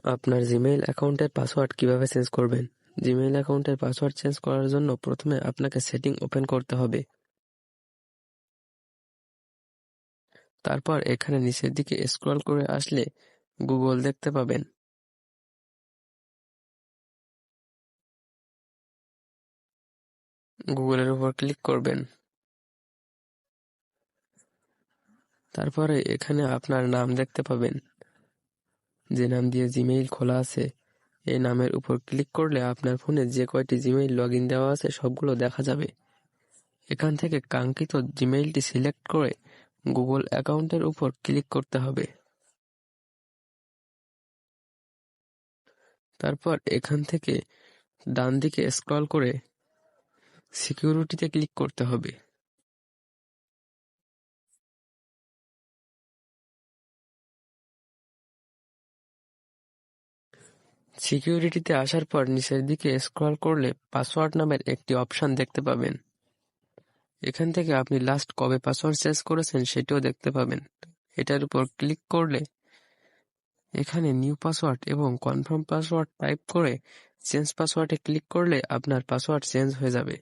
আপনার জিমেইল অ্যাকাউন্টের পাসওয়ার্ড কিভাবে চেঞ্জ করবেন? জিমেইল অ্যাকাউন্টের পাসওয়ার্ড চেঞ্জ করার জন্য প্রথমে আপনাকে সেটিং ওপেন করতে হবে। তারপর এখানে নিচের দিকে স্ক্রল করে আসলে গুগল দেখতে পাবেন। গুগলের উপর ক্লিক করবেন। তারপরে এখানে আপনার নাম দেখতে পাবেন। যে নাম দিয়ে জিমেইল খোলা আছে এই নামের উপর ক্লিক করলে আপনার ফোনে যে কয়টি জিমেইল লগইন দেওয়া আছে সবগুলো দেখা যাবে। এখান থেকে কাঙ্ক্ষিত জিমেইলটি সিলেক্ট করে গুগল অ্যাকাউন্টের উপর ক্লিক করতে হবে। তারপর এখান থেকে ডান দিকে স্ক্রল করে সিকিউরিটিতে ক্লিক করতে হবে। সিকিউরিটিতে আসার পর নিচের দিকে স্ক্রল করলে পাসওয়ার্ড নামের একটি অপশন দেখতে পাবেন। এখান থেকে আপনি লাস্ট কবে পাসওয়ার্ড চেঞ্জ করেছেন সেটাও দেখতে পাবেন। এটার উপর ক্লিক করলে এখানে নিউ পাসওয়ার্ড এবং কনফার্ম পাসওয়ার্ড টাইপ করে চেঞ্জ পাসওয়ার্ডে ক্লিক করলে আপনার পাসওয়ার্ড চেঞ্জ হয়ে যাবে।